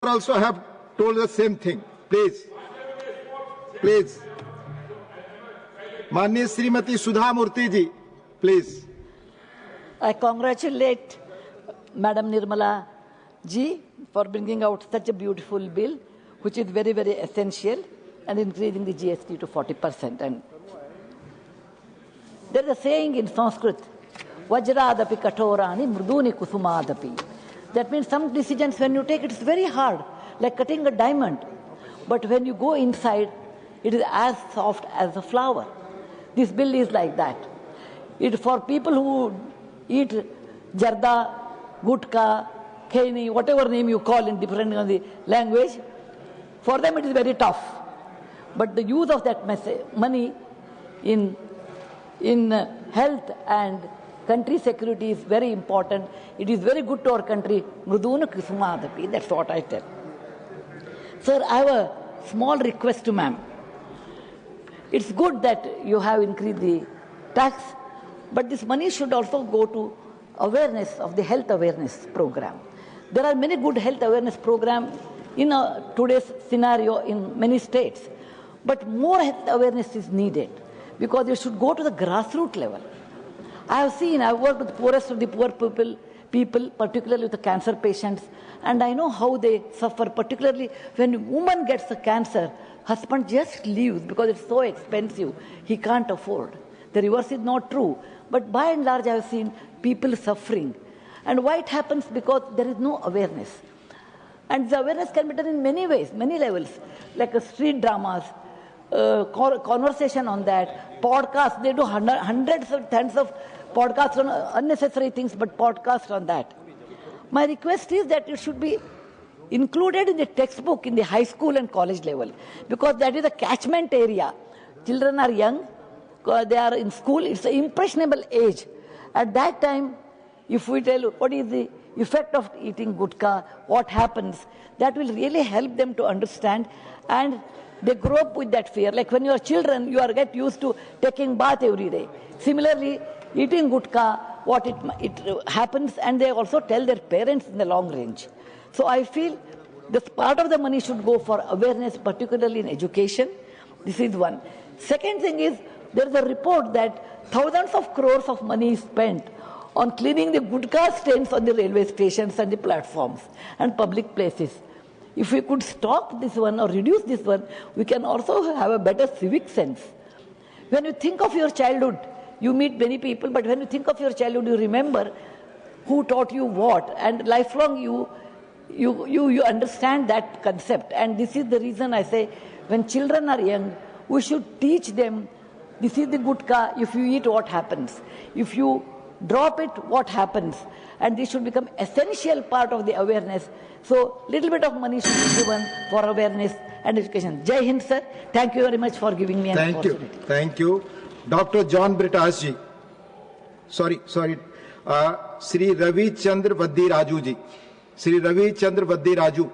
also have told the same thing. Please. Please. Mani Srimati Sudha Murthy ji, please. I congratulate Madam Nirmala ji for bringing out such a beautiful bill, which is very, very essential, and increasing the GST to 40%. And there is a saying in Sanskrit, Vajradapi katorani mrduni kusumadapi. That means some decisions when you take, it's very hard, like cutting a diamond. But when you go inside, it is as soft as a flower. This bill is like that. It for people who eat jarda, gutka, kheni, whatever name you call in depending on the language, for them it is very tough. But the use of that money in health and country security is very important. It is very good to our country. Mruduna Krisumadapi, that's what I tell. Sir, I have a small request to ma'am. It's good that you have increased the tax, but this money should also go to awareness of the health awareness program. There are many good health awareness programs in today's scenario in many states, but more health awareness is needed because it should go to the grassroots level. I've worked with the poorest of the poor people, particularly with the cancer patients, and I know how they suffer, particularly when a woman gets the cancer, husband just leaves because it's so expensive, he can't afford. The reverse is not true, but by and large I have seen people suffering. And why it happens? Because there is no awareness. And the awareness can be done in many ways, many levels, like street dramas, conversation on that, podcasts. They do hundreds of tens of podcasts on unnecessary things, but podcasts on that. My request is that it should be included in the textbook in the high school and college level, because that is a catchment area. Children are young, they are in school, it's an impressionable age. At that time, if we tell what is the effect of eating gutka, what happens, that will really help them to understand, and they grow up with that fear. Like when you are children, you are get used to taking bath every day. Similarly, eating gutka, what it happens, and they also tell their parents in the long range. So I feel this part of the money should go for awareness, particularly in education. This is one. Second thing is, there is a report that thousands of crores of money is spent on cleaning the gutka stains on the railway stations and the platforms and public places. If we could stop this one or reduce this one, we can also have a better civic sense. When you think of your childhood, you meet many people, but when you think of your childhood, you remember who taught you what, and lifelong you understand that concept. And this is the reason I say, when children are young, we should teach them, this is the gutka, if you eat, what happens? If you drop it, what happens? And this should become essential part of the awareness. So, little bit of money should be given for awareness and education. Jai Hind, sir. Thank you very much for giving me an opportunity. Thank you. Dr. John Britas ji. Sorry. Sri Ravi Chandra Vaddi Raju ji. Sri Ravi Chandra Vaddi Raju.